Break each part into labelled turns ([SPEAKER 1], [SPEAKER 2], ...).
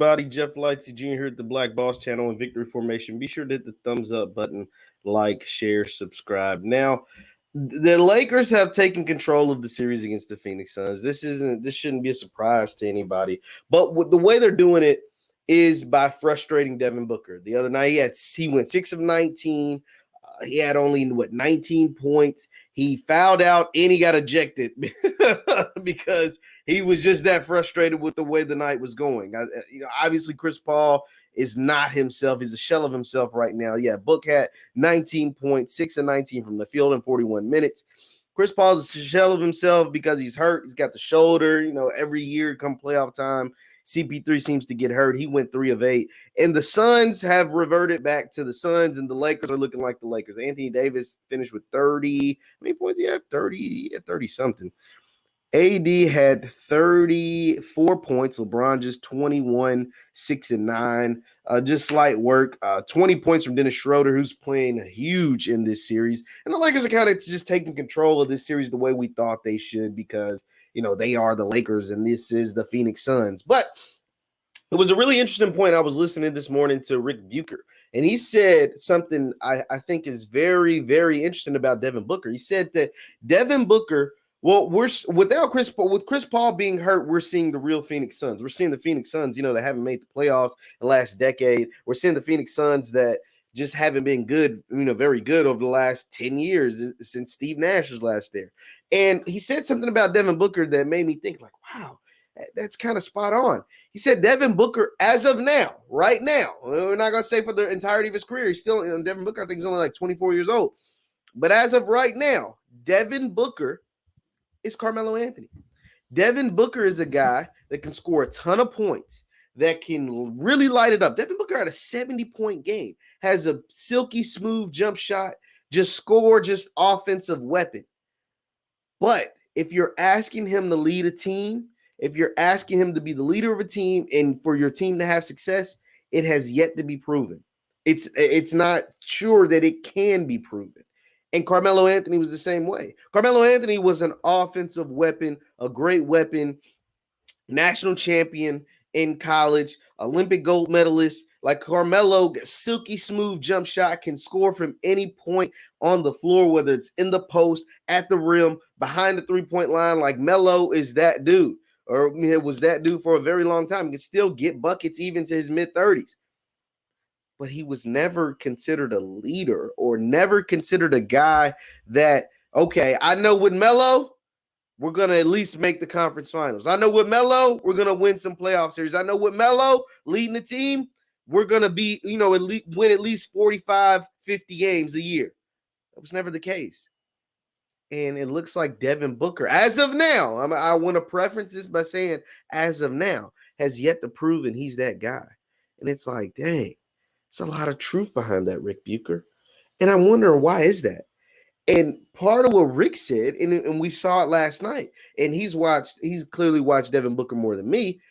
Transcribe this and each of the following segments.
[SPEAKER 1] everybody? Jeff Lightsy Jr. here at the Black Boss Channel and Victory Formation. Be sure to hit the thumbs up button, like, share, subscribe. Now, the Lakers have taken control of the series against the Phoenix Suns. This shouldn't be a surprise to anybody. But the way they're doing it is by frustrating Devin Booker. The other night he went 6 of 19. He had only 19 points. He fouled out and he got ejected because he was just that frustrated with the way the night was going. Obviously Chris Paul is not himself. He's a shell of himself right now. Yeah, Book had 19 points, 6 of 19 from the field in 41 minutes. Chris Paul's a shell of himself because he's hurt. He's got the shoulder. Every year come playoff time, CP3 seems to get hurt. He went 3 of 8. And the Suns have reverted back to the Suns, and the Lakers are looking like the Lakers. Anthony Davis finished with 30. How many points he had? 30. He had 30-something. AD had 34 points. LeBron just 21, 6 and 9. Just slight work. 20 points from Dennis Schroeder, who's playing huge in this series. And the Lakers are kind of just taking control of this series the way we thought they should because, they are the Lakers and this is the Phoenix Suns. But it was a really interesting point. I was listening this morning to Rick Bucher, and he said something I think is very, very interesting about Devin Booker. He said that Devin Booker – with Chris Paul being hurt, we're seeing the real Phoenix Suns. We're seeing the Phoenix Suns, that haven't made the playoffs in the last decade. We're seeing the Phoenix Suns that just haven't been good, very good over the last 10 years since Steve Nash was last there. And he said something about Devin Booker that made me think like, wow, that's kind of spot on. He said Devin Booker, as of now, right now, we're not going to say for the entirety of his career. He's still, Devin Booker, I think he's only like 24 years old. But as of right now, Devin Booker is Carmelo Anthony. Devin Booker is a guy that can score a ton of points, that can really light it up. Devin Booker had a 70-point game, has a silky smooth jump shot, just offensive weapon. But if you're asking him to lead a team, if you're asking him to be the leader of a team and for your team to have success, it has yet to be proven. It's not sure that it can be proven. And Carmelo Anthony was the same way. Carmelo Anthony was an offensive weapon, a great weapon, national champion in college, Olympic gold medalist. Like Carmelo, silky smooth jump shot, can score from any point on the floor, whether it's in the post, at the rim, behind the three-point line. Like Melo is that dude, or it was that dude for a very long time. He can still get buckets even to his mid-30s. But he was never considered a leader or never considered a guy that, okay, I know with Melo, we're going to at least make the conference finals. I know with Melo, we're going to win some playoff series. I know with Melo leading the team, we're going to be, win at least 45, 50 games a year. That was never the case. And it looks like Devin Booker, as of now, I want to preference this by saying as of now, has yet to prove he's that guy. And it's like, dang. There's a lot of truth behind that, Rick Bucher. And I'm wondering, why is that? And part of what Rick said, and we saw it last night, and he's clearly watched Devin Booker more than me.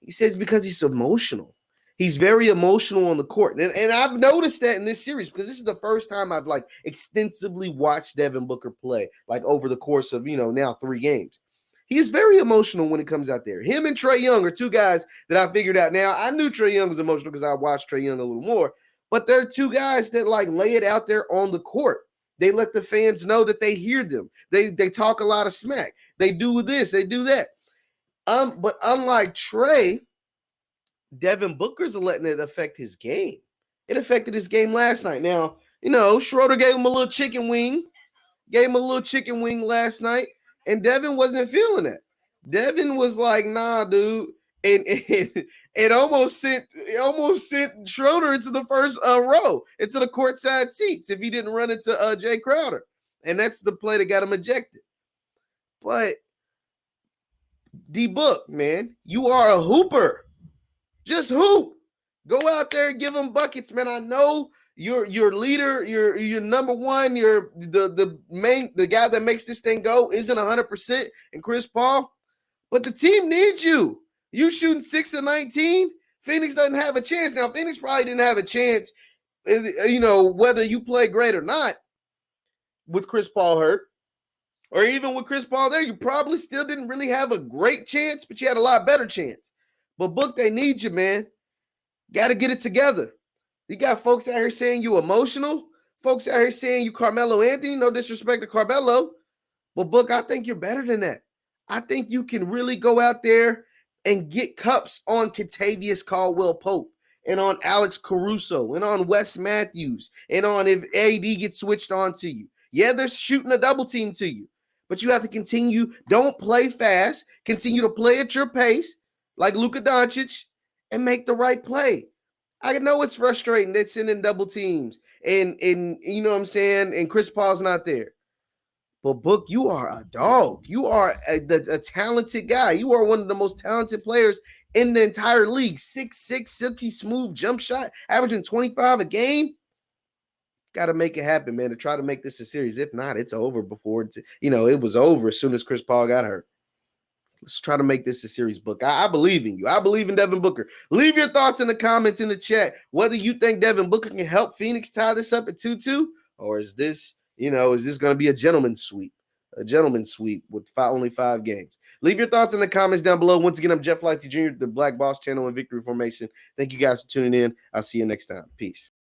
[SPEAKER 1] He says because he's emotional. He's very emotional on the court. And I've noticed that in this series because this is the first time I've extensively watched Devin Booker play, over the course of, now 3 games. He is very emotional when it comes out there. Him and Trae Young are 2 guys that I figured out now. I knew Trae Young was emotional because I watched Trae Young a little more, but they're 2 guys that lay it out there on the court. They let the fans know that they hear them. They talk a lot of smack. They do this, they do that. But unlike Trae, Devin Booker's letting it affect his game. It affected his game last night. Now, Schroeder gave him a little chicken wing. Last night. And Devin wasn't feeling it. Devin was like, nah, dude. And it almost sent Schroeder into the first row, into the courtside seats if he didn't run into Jay Crowder. And that's the play that got him ejected. But D-Book, man, you are a hooper. Just hoop. Go out there and give him buckets, man. I know your leader, your number one, you're the guy that makes this thing go isn't 100% in Chris Paul, but the team needs you. You shooting 6 of 19. Phoenix doesn't have a chance. Now, Phoenix probably didn't have a chance, whether you play great or not with Chris Paul hurt, or even with Chris Paul there, you probably still didn't really have a great chance, but you had a lot better chance. But Book, they need you, man. Got to get it together. You got folks out here saying you emotional. Folks out here saying you Carmelo Anthony. No disrespect to Carmelo. But, Book, I think you're better than that. I think you can really go out there and get cups on Kentavious Caldwell-Pope and on Alex Caruso and on Wes Matthews and on if AD gets switched on to you. Yeah, they're shooting a double team to you, but you have to continue. Don't play fast. Continue to play at your pace like Luka Doncic and make the right play. I know it's frustrating. They're sending double teams and you know what I'm saying? And Chris Paul's not there. But, Book, you are a dog. You are a talented guy. You are one of the most talented players in the entire league. 6'6", silky smooth jump shot, averaging 25 a game. Got to make it happen, man, to try to make this a series. If not, it's over before it was over as soon as Chris Paul got hurt. Let's try to make this a series, Book. I believe in you. I believe in Devin Booker. Leave your thoughts in the comments in the chat, whether you think Devin Booker can help Phoenix tie this up at 2-2, or is this going to be a gentleman's sweep? A gentleman's sweep with only 5 games. Leave your thoughts in the comments down below. Once again, I'm Jeff Lightsy Jr., the Black Boss Channel and Victory Formation. Thank you guys for tuning in. I'll see you next time. Peace.